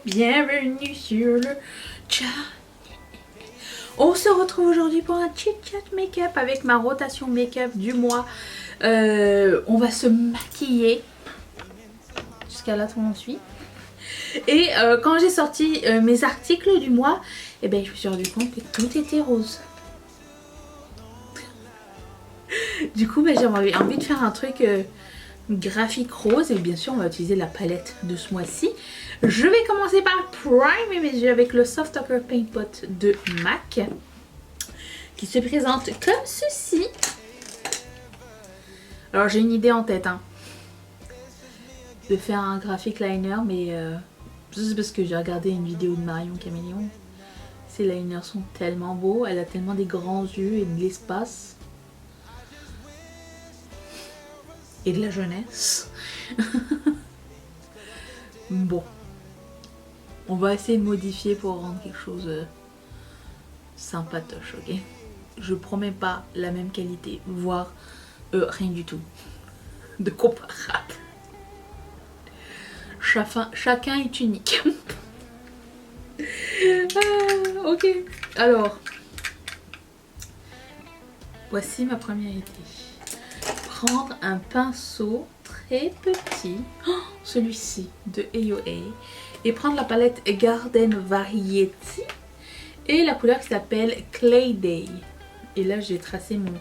bienvenue sur le chat. On se retrouve aujourd'hui pour un chit chat make-up avec ma rotation make-up du mois. On va se maquiller jusqu'à là où on suit. Et quand j'ai sorti mes articles du mois, eh ben, je me suis rendu compte que tout était rose. Du coup, ben, j'avais envie de faire un truc graphique rose. Et bien sûr, on va utiliser la palette de ce mois-ci. Je vais commencer par primer mes yeux avec le Soft Ochre Paint Pot de MAC. Qui se présente comme ceci. Alors, j'ai une idée en tête. Hein, de faire un graphic liner, mais juste parce que j'ai regardé une vidéo de Marion Caméléon. Ces liners sont tellement beaux. Elle a tellement des grands yeux et de l'espace. Et de la jeunesse. Bon. On va essayer de modifier pour rendre quelque chose sympatoche, ok? Je promets pas la même qualité, voire rien du tout de comparable. Chacun est unique. Ok, alors voici ma première idée. Prendre un pinceau très petit, celui-ci de AOA, et prendre la palette Garden Variety et la couleur qui s'appelle Clay Day. Et là j'ai tracé mon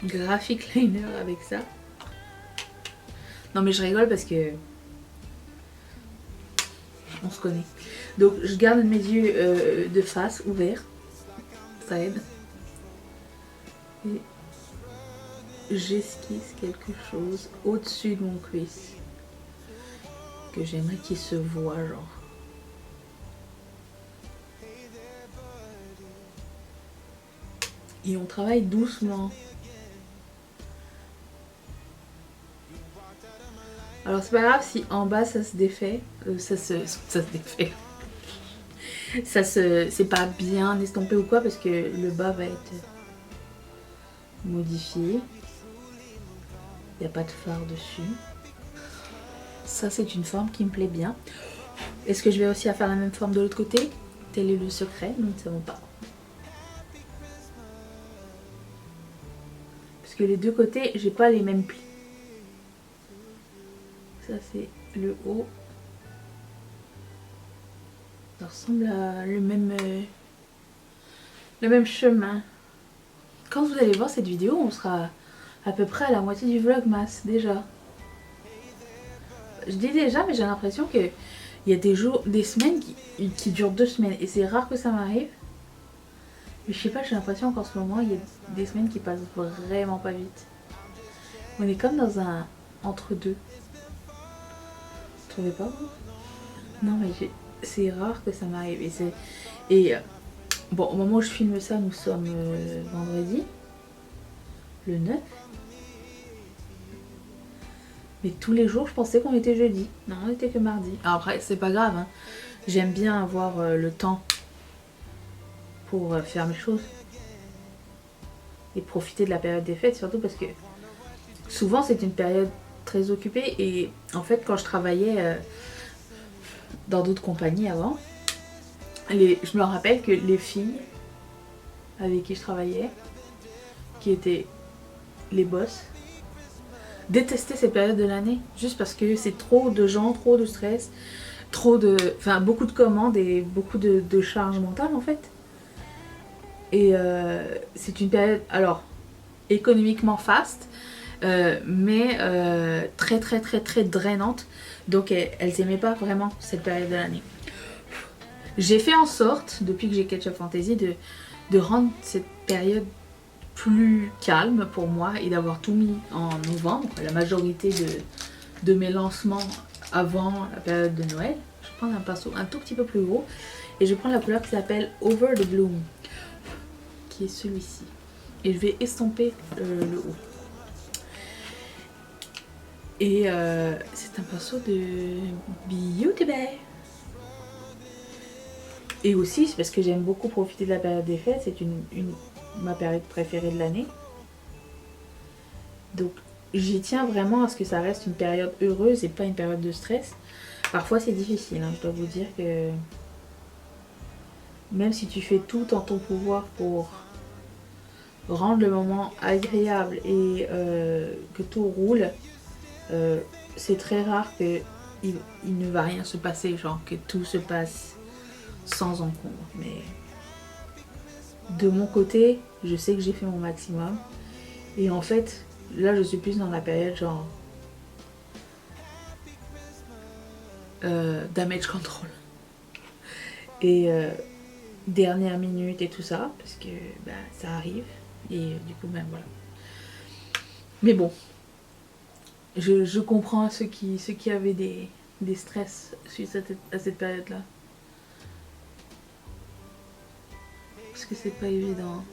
graphic liner avec ça. Non mais je rigole parce que on se connaît. Donc je garde mes yeux de face ouverts, ça aide. Et j'esquisse quelque chose au-dessus de mon cuisse que j'aimerais qu'il se voit, genre. Et on travaille doucement. Alors c'est pas grave si en bas ça se défait, ça se défait. C'est pas bien estompé ou quoi parce que le bas va être modifié. Il n'y a pas de fard dessus. Ça c'est une forme qui me plaît bien. Est-ce que je vais aussi à faire la même forme de l'autre côté? Tel est le secret, nous ne savons pas. Parce que les deux côtés, j'ai pas les mêmes plis. Ça c'est le haut. Ça ressemble à le même chemin. Quand vous allez voir cette vidéo, on sera à peu près à la moitié du vlogmas déjà. Je dis déjà, mais j'ai l'impression que il y a des jours, des semaines qui durent 2 semaines. Et c'est rare que ça m'arrive. Mais je sais pas, j'ai l'impression qu'en ce moment, il y a des semaines qui passent vraiment pas vite. On est comme dans un entre-deux. Vous trouvez pas vous? Non mais c'est rare que ça m'arrive. Bon, au moment où je filme ça, nous sommes vendredi. Le 9. Mais tous les jours, je pensais qu'on était jeudi. Non, on était que mardi. Alors après, c'est pas grave. Hein. J'aime bien avoir le temps pour faire mes choses. Et profiter de la période des fêtes, surtout parce que souvent, c'est une période très occupée. Et en fait, quand je travaillais dans d'autres compagnies avant, je me rappelle que les filles avec qui je travaillais, qui étaient les boss, détester cette période de l'année juste parce que c'est trop de gens, trop de stress, beaucoup de commandes et beaucoup de charges mentales en fait. Et c'est une période, alors économiquement faste, mais très très très très drainante. Donc elles aimaient pas vraiment cette période de l'année. J'ai fait en sorte, depuis que j'ai Ketchup Fantasy, de rendre cette période plus calme pour moi et d'avoir tout mis en novembre, la majorité de mes lancements avant la période de Noël. Je vais prendre un pinceau un tout petit peu plus gros et je vais prendre la couleur qui s'appelle Over the Bloom, qui est celui-ci. Et je vais estomper le haut. Et c'est un pinceau de Beauty Bay. Et aussi, c'est parce que j'aime beaucoup profiter de la période des fêtes, c'est ma période préférée de l'année. Donc j'y tiens vraiment à ce que ça reste une période heureuse et pas une période de stress. Parfois c'est difficile, hein, je dois vous dire que même si tu fais tout en ton pouvoir pour rendre le moment agréable et que tout roule, c'est très rare que il ne va rien se passer, genre que tout se passe sans encombre. Mais de mon côté, je sais que j'ai fait mon maximum. Et en fait, là je suis plus dans la période genre damage control. Et dernière minute et tout ça, parce que bah, ça arrive. Et du coup, ben voilà. Mais bon, je comprends ceux qui avaient des stress suite à cette période-là. Parce que c'est pas évident.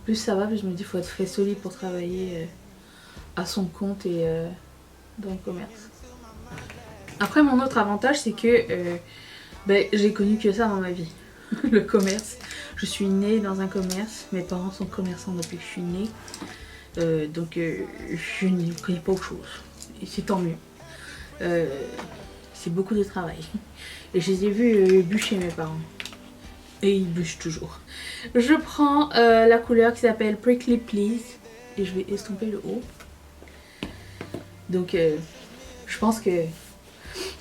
Plus ça va, plus je me dis qu'il faut être très solide pour travailler à son compte et dans le commerce. Après, mon autre avantage, c'est que j'ai connu que ça dans ma vie. Le commerce. Je suis née dans un commerce. Mes parents sont commerçants depuis que je suis née. Donc je ne connais pas autre chose. Et c'est tant mieux. C'est beaucoup de travail. Et je les ai vus bûcher mes parents. Et ils bûchent toujours. Je prends la couleur qui s'appelle Prickly Please. Et je vais estomper le haut. Donc je pense que,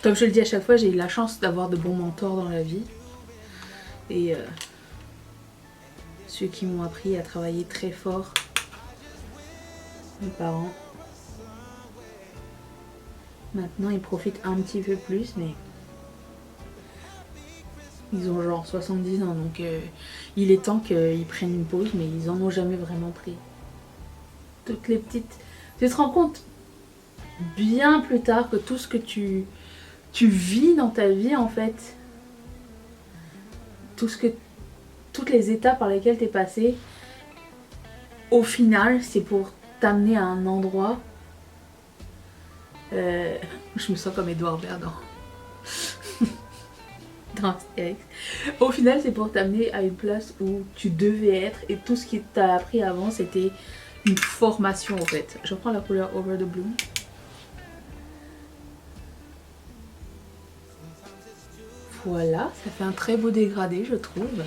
comme je le dis à chaque fois, j'ai eu la chance d'avoir de bons mentors dans la vie. Et ceux qui m'ont appris à travailler très fort. Mes parents. Maintenant ils profitent un petit peu plus, mais ils ont genre 70 ans, donc il est temps qu'ils prennent une pause, mais ils en ont jamais vraiment pris. Toutes les petites... Tu te rends compte bien plus tard que tout ce que tu vis dans ta vie, en fait, toutes les étapes par lesquelles tu es passé, au final, c'est pour t'amener à un endroit... je me sens comme Edouard Baird dans Astérix. Au final, c'est pour t'amener à une place où tu devais être, et tout ce qui t'a appris avant, c'était une formation en fait. Je prends la couleur Over the Bloom. Voilà, ça fait un très beau dégradé, je trouve.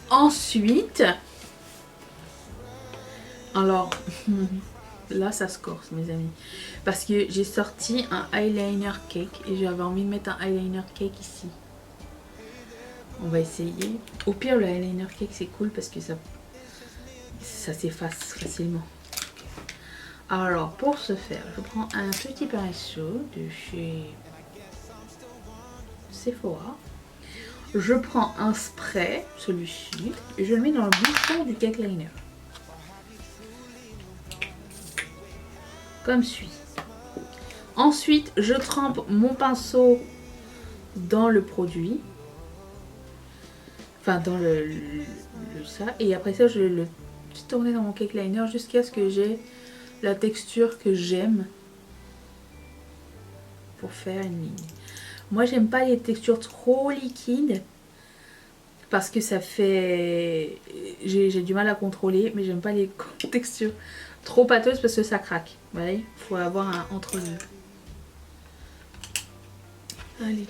Ensuite, alors là ça se corse mes amis, parce que j'ai sorti un eyeliner cake et j'avais envie de mettre un eyeliner cake ici. On va essayer. Au pire, le eyeliner cake c'est cool parce que ça s'efface facilement. Alors pour ce faire, je prends un petit pinceau de chez Sephora. Je prends un spray, celui-ci, et je le mets dans le bouchon du cake liner. Comme suit. Ensuite, je trempe mon pinceau dans le produit. Enfin, dans ça. Et après ça, je le tourne dans mon cake liner jusqu'à ce que j'ai la texture que j'aime pour faire une ligne. Moi, j'aime pas les textures trop liquides parce que ça fait... J'ai du mal à contrôler, mais j'aime pas les textures trop pâteuses parce que ça craque. Vous voyez, il faut avoir un entre-deux. Allez.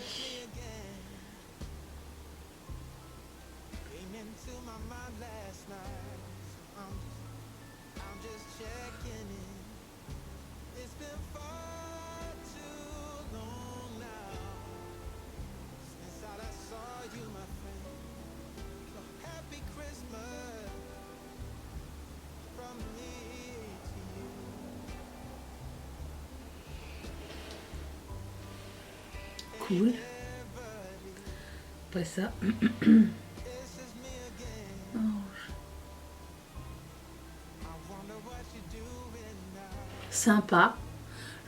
Cool. Après ça, sympa.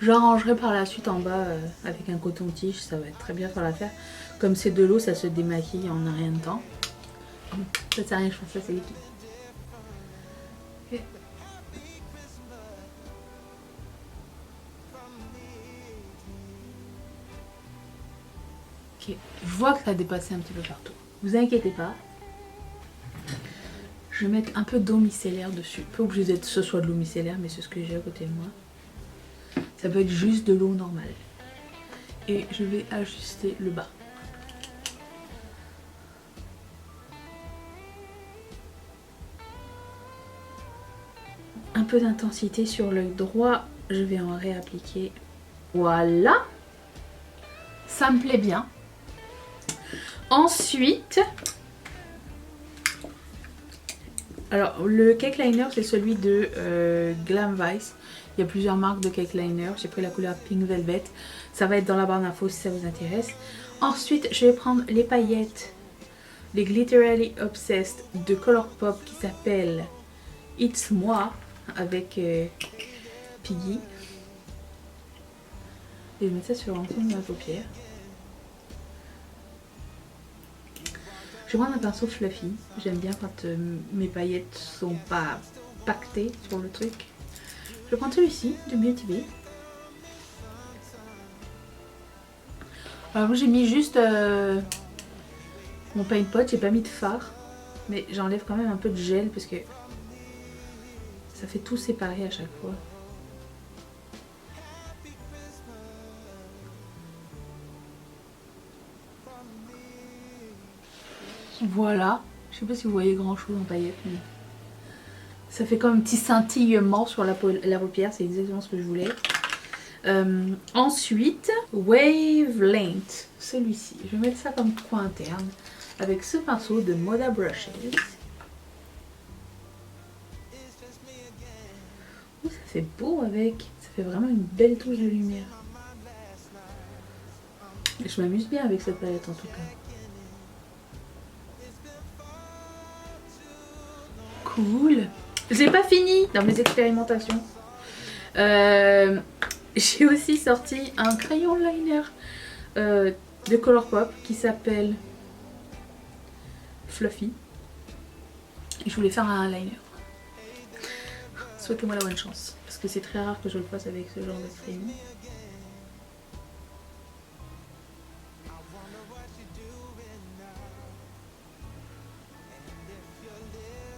J'arrangerai par la suite en bas avec un coton-tige, ça va être très bien faire l'affaire. Comme c'est de l'eau, ça se démaquille en un rien de temps. Ça sert à rien, je pense que ça c'est liquide. Okay. Ok, je vois que ça a dépassé un petit peu partout. Vous inquiétez pas. Je vais mettre un peu d'eau micellaire dessus. Pas obligé que ce soit de l'eau micellaire, mais c'est ce que j'ai à côté de moi. Ça peut être juste de l'eau normale. et je vais ajuster le bas. Un peu d'intensité sur l'œil droit, je vais en réappliquer. Voilà, ça me plaît bien. Ensuite, alors le cake liner c'est celui de Glam Vice. Il y a plusieurs marques de cake liner. J'ai pris la couleur Pink Velvet. Ça va être dans la barre d'infos si ça vous intéresse. Ensuite, je vais prendre les paillettes, les Glitterally Obsessed de Colourpop qui s'appelle It's Moi avec Piggy. Et je vais mettre ça sur l'ensemble de ma paupière. Je vais prendre un pinceau fluffy. J'aime bien quand mes paillettes sont pas pactées sur le truc. Je vais prendre celui-ci de Beauty Bay. Alors j'ai mis juste mon paint pot, j'ai pas mis de fard. Mais j'enlève quand même un peu de gel parce que ça fait tout séparer à chaque fois. Voilà, je sais pas si vous voyez grand chose en paillettes, mais ça fait comme un petit scintillement sur la paupière, c'est exactement ce que je voulais. Ensuite, Wavelength, celui-ci, je vais mettre ça comme coin interne avec ce pinceau de Moda Brushes. Oh, ça fait beau avec, ça fait vraiment une belle touche de lumière. Je m'amuse bien avec cette palette en tout cas. Cool. J'ai pas fini dans mes expérimentations. J'ai aussi sorti un crayon liner de Colourpop qui s'appelle Fluffy. Et je voulais faire un liner. Souhaitez-moi la bonne chance. Parce que c'est très rare que je le fasse avec ce genre de crayon.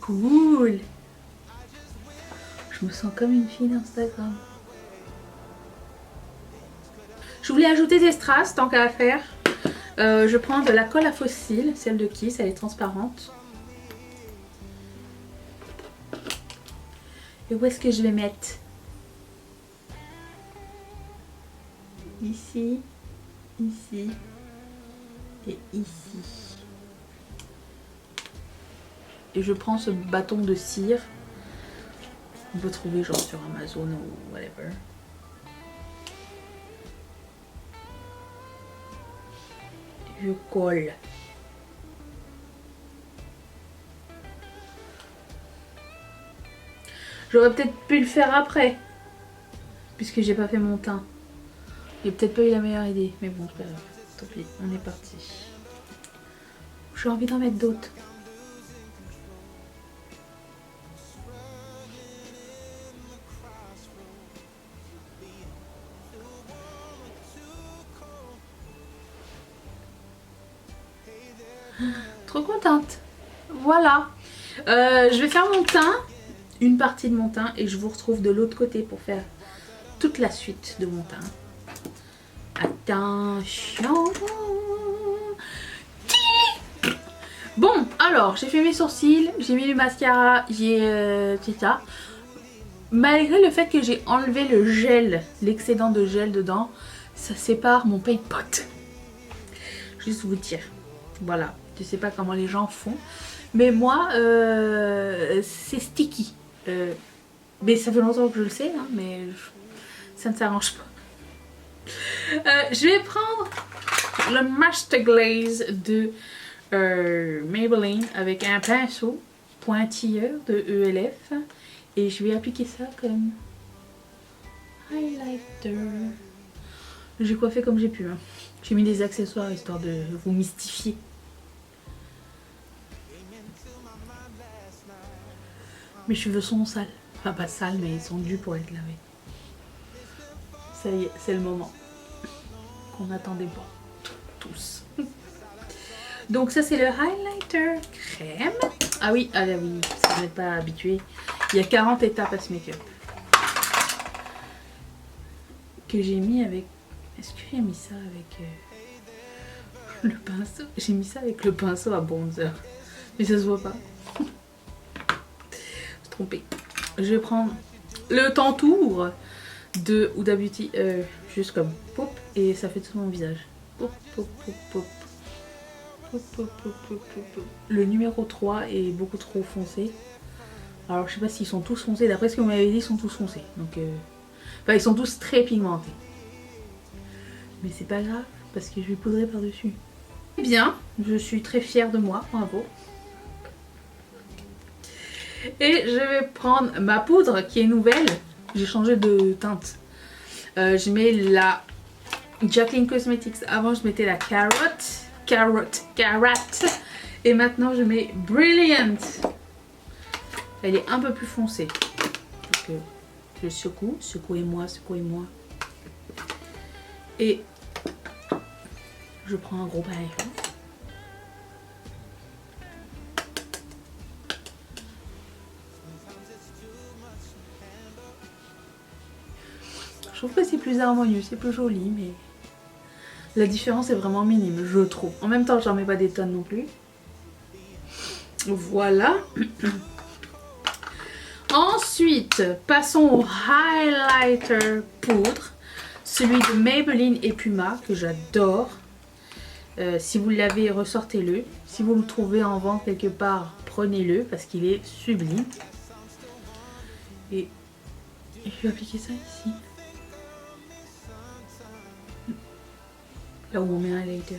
Cool. Je me sens comme une fille d'Instagram. Je voulais ajouter des strass tant qu'à faire. Je prends de la colle à fossiles, celle de Kiss, elle est transparente. Et où est-ce que je vais mettre? Ici, ici et ici. Et je prends ce bâton de cire. On peut trouver genre sur Amazon ou whatever. Je colle. J'aurais peut-être pu le faire après. Puisque j'ai pas fait mon teint. J'ai peut-être pas eu la meilleure idée. Mais bon, c'est pas grave. Tant pis, on est parti. J'ai envie d'en mettre d'autres. Trop contente. Voilà. Je vais faire mon teint. Une partie de mon teint. Et je vous retrouve de l'autre côté pour faire toute la suite de mon teint. Attention. Bon, alors, j'ai fait mes sourcils. J'ai mis du mascara. C'est ça. Malgré le fait que j'ai enlevé le gel, l'excédent de gel dedans, ça sépare mon paint pot. Juste vous dire. Voilà. Je sais pas comment les gens font. Mais moi, c'est sticky. Mais ça fait longtemps que je le sais, hein, mais ça ne s'arrange pas. Je vais prendre le Master Glaze de Maybelline avec un pinceau pointilleur de ELF. Et je vais appliquer ça comme highlighter. J'ai coiffé comme j'ai pu. Hein. J'ai mis des accessoires histoire de vous mystifier. Mes cheveux sont sales. Enfin pas sales mais ils sont dus pour être lavés. Ça y est, c'est le moment qu'on attendait pas tous. Donc ça c'est le highlighter crème. Ah oui, si vous n'êtes pas habitué, il y a 40 étapes à ce make-up. Que j'ai mis avec Est-ce que j'ai mis ça avec le pinceau? J'ai mis ça avec le pinceau à bronzer. Mais ça se voit pas. Je suis trompée. Je vais prendre le Tantour de Huda Beauty. Juste comme pop. Et ça fait tout mon visage. Pop, pop, pop, pop. Pop, pop, pop, pop, pop, pop. Le numéro 3 est beaucoup trop foncé. Alors je sais pas s'ils sont tous foncés. D'après ce que vous m'avez dit, ils sont tous foncés. Donc enfin ils sont tous très pigmentés. Mais c'est pas grave parce que je vais poudrer par dessus. Bien, je suis très fière de moi, bravo. Et je vais prendre ma poudre qui est nouvelle. J'ai changé de teinte. Je mets la Jaclyn Cosmetics. Avant je mettais la Carrot. Et maintenant je mets Brilliant. Elle est un peu plus foncée. Donc je secoue, secouez-moi. Et je prends un gros pareil. Je trouve que c'est plus harmonieux, c'est plus joli, mais la différence est vraiment minime, je trouve. En même temps, j'en mets pas des tonnes non plus. Voilà. Ensuite, passons au highlighter poudre. Celui de Maybelline et Puma, que j'adore. Si vous l'avez, ressortez-le. Si vous le trouvez en vente quelque part, prenez-le parce qu'il est sublime. Et je vais appliquer ça ici. Là où on met un highlighter.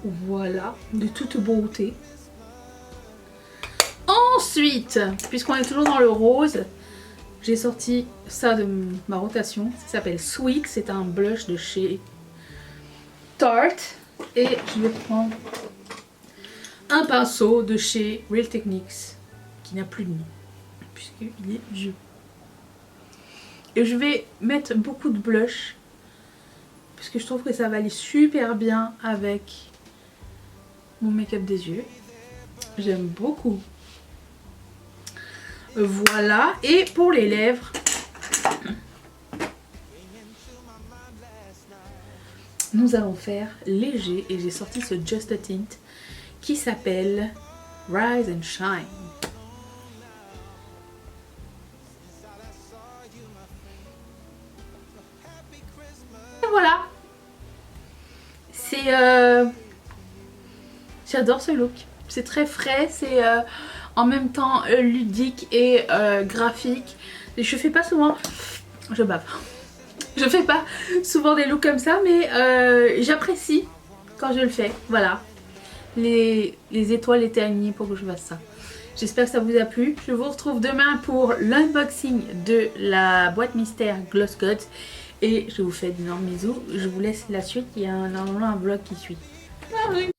Voilà, de toute beauté. Ensuite, puisqu'on est toujours dans le rose, j'ai sorti ça de ma rotation. Ça s'appelle Sweet. C'est un blush de chez Tarte. Et je vais prendre un pinceau de chez Real Techniques qui n'a plus de nom puisqu'il est vieux. Et je vais mettre beaucoup de blush parce que je trouve que ça va aller super bien avec mon make-up des yeux. J'aime beaucoup. Voilà. Et pour les lèvres, nous allons faire léger et j'ai sorti ce Just a Tint qui s'appelle Rise and Shine. Et voilà. C'est j'adore ce look. C'est très frais, c'est en même temps ludique et graphique. Et je fais pas souvent, je bave. Je fais pas souvent des looks comme ça, mais j'apprécie quand je le fais. Voilà. Les étoiles étaient alignées pour que je fasse ça. J'espère que ça vous a plu. Je vous retrouve demain pour l'unboxing de la boîte mystère Gloss Gods. Et je vous fais d'énormes bisous. Je vous laisse la suite. Il y a normalement un vlog qui suit. Bye.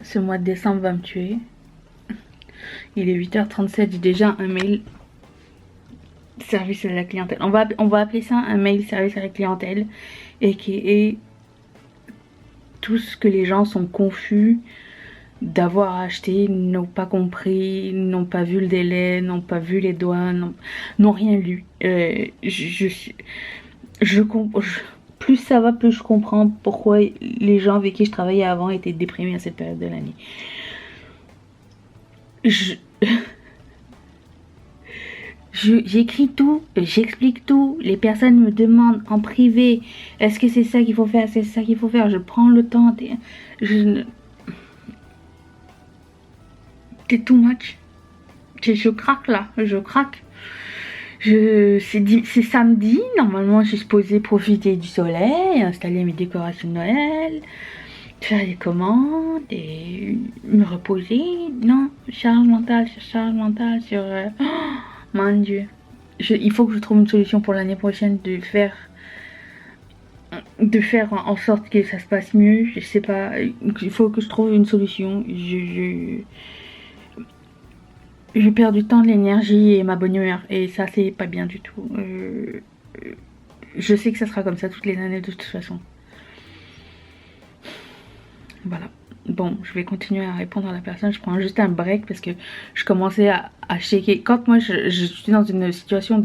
Ce mois de décembre va me tuer. Il est 8h37, j'ai déjà un mail service à la clientèle. On va appeler ça un mail service à la clientèle et qui est tout ce que les gens sont confus d'avoir acheté, n'ont pas compris, n'ont pas vu le délai, n'ont pas vu les douanes, n'ont rien lu. Plus ça va, plus je comprends pourquoi les gens avec qui je travaillais avant étaient déprimés à cette période de l'année. J'écris tout, j'explique tout. Les personnes me demandent en privé, est-ce que c'est ça qu'il faut faire, c'est ça qu'il faut faire. Je prends le temps. C'est too much. Je craque là, je craque. C'est samedi, normalement je suis supposée profiter du soleil, installer mes décorations de Noël, faire des commandes et me reposer. Non, charge mentale sur... Oh, mon Dieu. Il faut que je trouve une solution pour l'année prochaine de faire de faire en sorte que ça se passe mieux. Je sais pas, il faut que je trouve une solution. Je perds du temps, de l'énergie et ma bonne humeur. Et ça, c'est pas bien du tout. Je sais que ça sera comme ça toutes les années de toute façon. Voilà. Bon, je vais continuer à répondre à la personne. Je prends juste un break parce que je commençais à checker. Quand moi, je suis dans une situation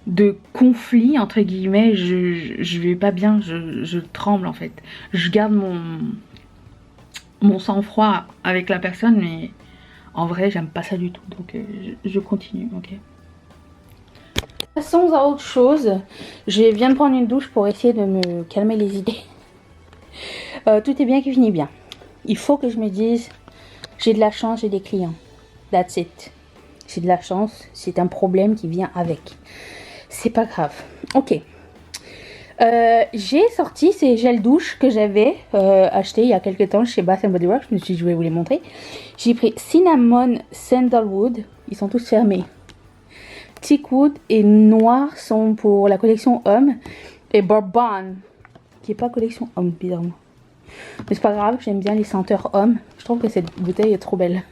de conflit, entre guillemets, je vais pas bien. Je tremble, en fait. Je garde mon sang-froid avec la personne, mais en vrai, j'aime pas ça du tout. Donc, je continue, ok. Passons à autre chose. Je viens de prendre une douche pour essayer de me calmer les idées. Tout est bien qui finit bien. Il faut que je me dise, j'ai de la chance, j'ai des clients. That's it. J'ai de la chance, c'est un problème qui vient avec. C'est pas grave. Ok. J'ai sorti ces gels douche que j'avais acheté il y a quelques temps chez Bath Body Works. Je me suis dit, je vais vous les montrer. J'ai pris Cinnamon Sandalwood. Ils sont tous fermés. Teakwood et Noir sont pour la collection Homme. Et Bourbon, qui n'est pas collection Homme, bizarrement. Mais c'est pas grave, j'aime bien les senteurs Homme. Je trouve que cette bouteille est trop belle.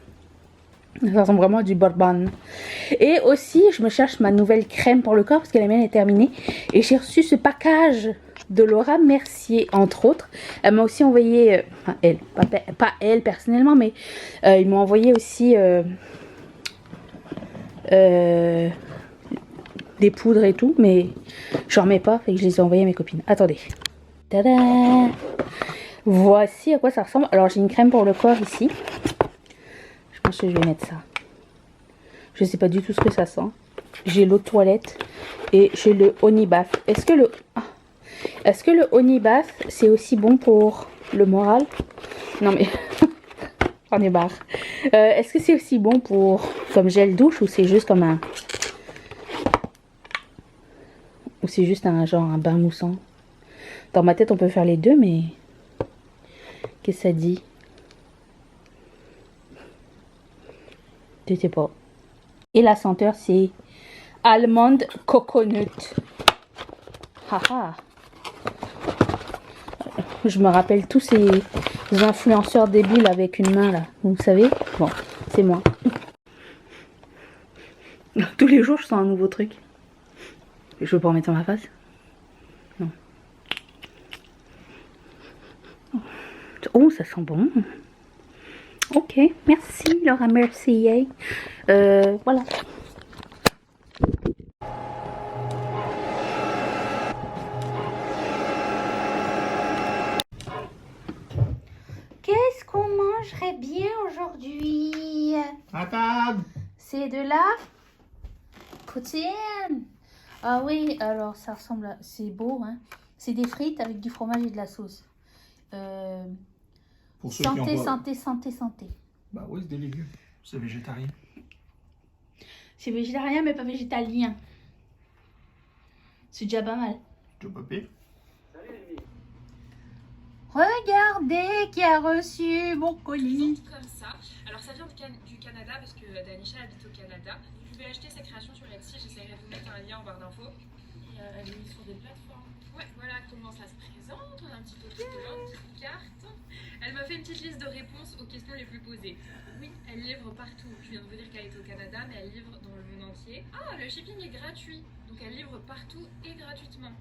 Ça ressemble vraiment à du Bourbon. Et aussi, je me cherche ma nouvelle crème pour le corps parce que la mienne est terminée. Et j'ai reçu ce package de Laura Mercier, entre autres. Elle m'a aussi envoyé, enfin elle, pas elle personnellement, mais ils m'ont envoyé aussi des poudres et tout, mais j'en mets pas, fait que je les ai envoyées à mes copines. Attendez. Tada! Voici à quoi ça ressemble. Alors j'ai une crème pour le corps ici. Je pense que je vais mettre ça. Je sais pas du tout ce que ça sent. J'ai l'eau de toilette et j'ai le honey bath. Est-ce que le honey bath c'est aussi bon pour le moral? Non mais j'en ai marre. Est-ce que c'est aussi bon pour comme gel douche ou c'est juste comme un c'est juste un genre un bain moussant? Dans ma tête on peut faire les deux, mais qu'est-ce que ça dit? Je sais pas. Et la senteur c'est almond coconut. Haha. Je me rappelle tous ces influenceurs débiles avec une main là. Vous savez? Bon, c'est moi. Tous les jours je sens un nouveau truc. Je veux pas en mettre dans ma face. Non. Oh, ça sent bon. Ok, merci Laura Mercier. Voilà. Qu'est-ce qu'on mangerait bien aujourd'hui? À table. C'est de la poutine. Ah oui, alors ça ressemble à... C'est beau, hein. C'est des frites avec du fromage et de la sauce. Pour ceux Santé, qui en santé, santé, santé. Bah oui, c'est des légumes. C'est végétarien. C'est végétarien, mais pas végétalien. C'est déjà pas mal. Tu peux payer? Regardez qui a reçu mon colis. Comme ça. Alors ça vient du Canada parce que Danisha habite au Canada. Vous pouvez acheter sa création sur Etsy. J'essaierai de vous mettre un lien en barre d'infos. Et elle est sur des plateformes. Ouais, voilà comment ça se présente. On a un petit peu de une petite carte. Elle m'a fait une petite liste de réponses aux questions les plus posées. Oui, elle livre partout. Je viens de vous dire qu'elle est au Canada, mais elle livre dans le monde entier. Ah, le shipping est gratuit. Donc elle livre partout et gratuitement.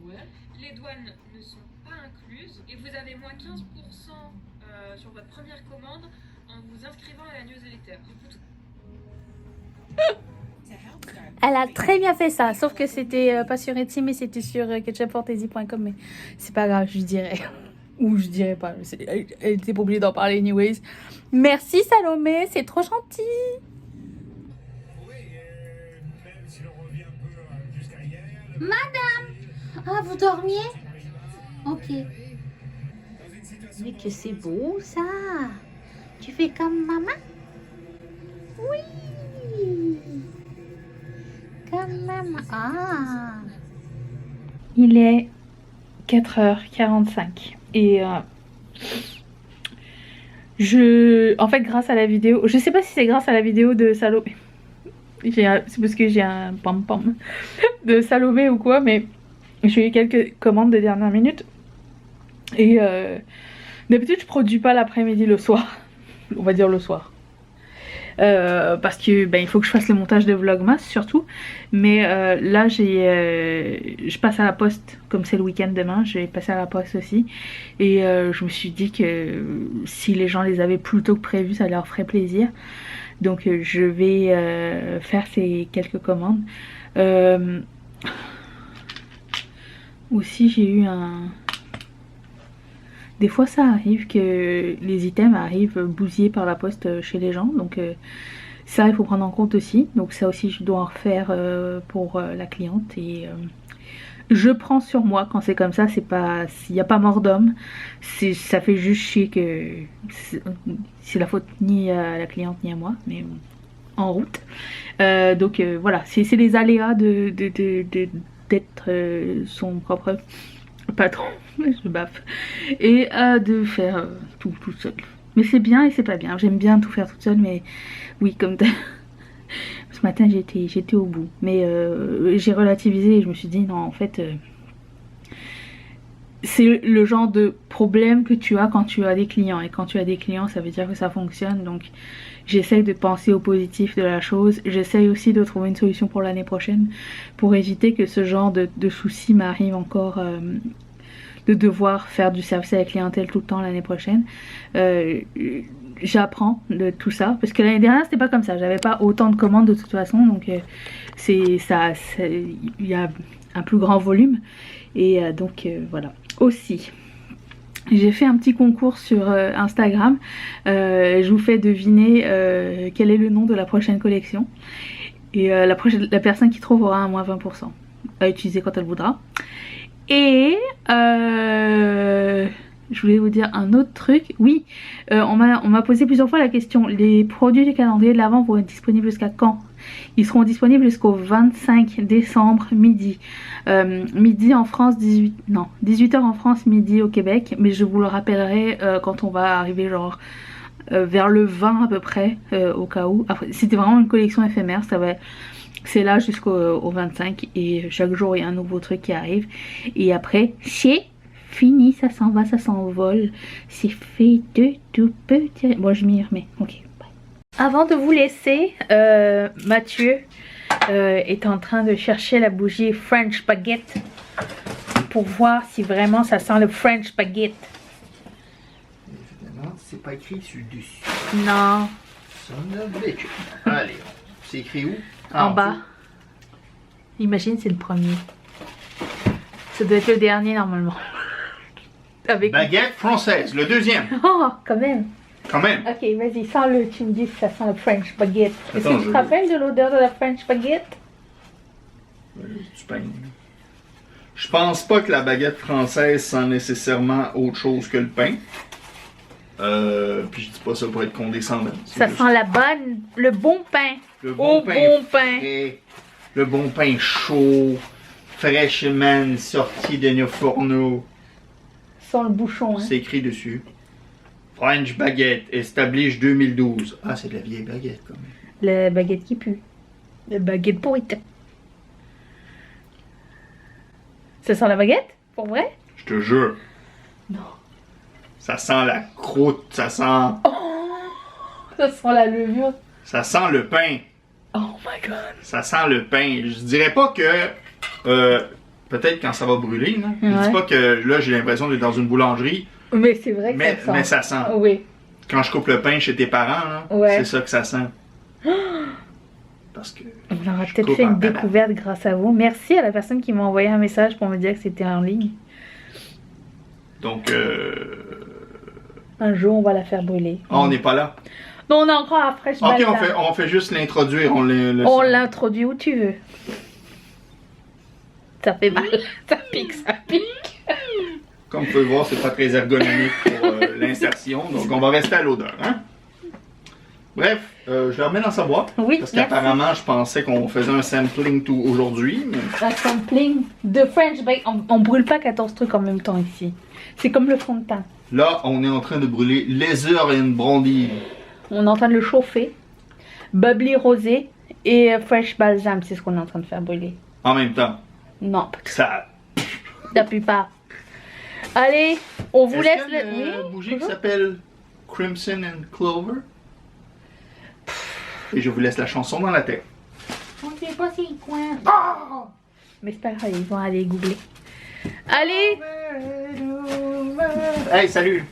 Ouais. Les douanes ne sont pas incluses. Et vous avez moins 15% sur votre première commande en vous inscrivant à la newsletter. Elle a très bien fait ça, sauf que c'était pas sur Etsy, mais c'était sur ketchupfortesy.com, mais c'est pas grave, je dirais. Ou je dirais pas, elle était pas obligée d'en parler anyways. Merci Salomé, c'est trop gentil. Madame, ah vous dormiez? Ok. Mais que c'est beau ça. Tu fais comme maman? Oui. Comme maman. Ah. Il est 4h45 et en fait grâce à la vidéo, je sais pas si c'est grâce à la vidéo de Salomé, c'est parce que j'ai un pam-pam de Salomé ou quoi, mais J'ai eu quelques commandes de dernière minute. Et d'habitude, je produis pas l'après-midi, le soir. On va dire le soir. Parce que il faut que je fasse le montage de Vlogmas surtout. Mais là, je passe à la poste, comme c'est le week-end demain, je vais passer à la poste aussi. Et je me suis dit que si les gens les avaient plus tôt que prévu, ça leur ferait plaisir. Donc je vais faire ces quelques commandes. Aussi, j'ai eu un... Des fois, ça arrive que les items arrivent bousillés par la poste chez les gens. Donc ça, il faut prendre en compte aussi. Donc ça aussi, je dois en refaire pour la cliente. Et je prends sur moi quand c'est comme ça. C'est pas... Il n'y a pas mort d'homme. Ça fait juste chier que... C'est la faute ni à la cliente ni à moi. Mais en route. Donc voilà, c'est les aléas d'être son propre patron, je baffe, et de faire tout seul. Mais c'est bien et c'est pas bien. J'aime bien tout faire toute seule, mais oui, comme ce matin j'étais au bout. Mais j'ai relativisé et je me suis dit non, en fait, c'est le genre de problème que tu as quand tu as des clients. Et quand tu as des clients, ça veut dire que ça fonctionne. Donc j'essaye de penser au positif de la chose. J'essaye aussi de trouver une solution pour l'année prochaine pour éviter que ce genre de soucis m'arrive encore, de devoir faire du service à la clientèle tout le temps l'année prochaine. J'apprends de tout ça parce que l'année dernière c'était pas comme ça. J'avais pas autant de commandes de toute façon. Donc il y a un plus grand volume. Et donc voilà. Aussi, j'ai fait un petit concours sur Instagram. Je vous fais deviner quel est le nom de la prochaine collection. Et la personne qui trouve aura un moins 20% à utiliser quand elle voudra. Et je voulais vous dire un autre truc. Oui, on m'a posé plusieurs fois la question. Les produits du calendrier de l'Avent vont être disponibles jusqu'à quand? Ils seront disponibles jusqu'au 25 décembre midi. Midi en France, 18h en France, midi au Québec. Mais je vous le rappellerai quand on va arriver genre vers le 20 à peu près, au cas où. C'était vraiment une collection éphémère, c'est là jusqu'au 25 et chaque jour il y a un nouveau truc qui arrive. Et après, c'est fini, ça s'en va, ça s'envole. C'est fait de tout petit... Bon, je m'y remets, ok. Avant de vous laisser, Mathieu est en train de chercher la bougie French Baguette pour voir si vraiment ça sent le French Baguette. Évidemment, c'est pas écrit sur le dessus. Non. Son of bitch. Allez, c'est écrit où? En bas. Imagine, c'est le premier. Ça doit être le dernier normalement. Avec... Baguette française, le deuxième. Oh, quand même. Quand même. Ok, vas-y, sens-le, tu me dis que ça sent le French Baguette. Est-ce Attends, que tu te rappelles de l'odeur de la French Baguette? Du pain. Je pense pas que la baguette française sent nécessairement autre chose que le pain. Puis je dis pas ça pour être condescendant. Ça sent le bon pain. Le bon pain. Bon pain. Frais, le bon pain chaud, fraîchement sorti de nos fourneaux. Sans le bouchon, hein. C'est écrit dessus. French Baguette, established 2012. Ah, c'est de la vieille baguette quand même. La baguette qui pue. La baguette pourrite. Ça sent la baguette? Pour vrai? Je te jure. Non. Ça sent la croûte, ça sent... Ça sent la levure. Ça sent le pain. Oh my god. Ça sent le pain. Je dirais pas que... peut-être quand ça va brûler, là. Je dis pas que là, j'ai l'impression d'être dans une boulangerie. Mais c'est vrai que ça sent. Mais ça sent. Oui. Quand je coupe le pain chez tes parents, là, c'est ça que ça sent. Parce que... On aura peut-être fait une découverte grâce à vous. Merci à la personne qui m'a envoyé un message pour me dire que c'était en ligne. Donc, un jour, on va la faire brûler. on n'est pas là. Non, on a encore un fresh Ok, balsam. on fait juste l'introduire. On l'introduit où tu veux. Ça fait mal. Ça pique, ça pique. Comme vous pouvez voir, c'est pas très ergonomique pour l'insertion. Donc, on va rester à l'odeur. Hein? Bref, je le remets dans sa boîte. Oui, parce qu'apparemment, je pensais qu'on faisait un sampling tout aujourd'hui. Mais... Un sampling de French Bake. On brûle pas 14 trucs en même temps ici. C'est comme le fond de teint. Là, on est en train de brûler Leather and Brandy. On est en train de le chauffer. Bubbly rosé et Fresh Balsam, c'est ce qu'on est en train de faire brûler. En même temps. Non, pas tout. Ça... La plupart. Allez, on vous laisse. Est-ce qu'il y a une bougie qui s'appelle Crimson and Clover? Et je vous laisse la chanson dans la tête. On ne sait pas c'est quoi. Mais c'est pas grave, ils vont aller googler. Allez! Hey, salut!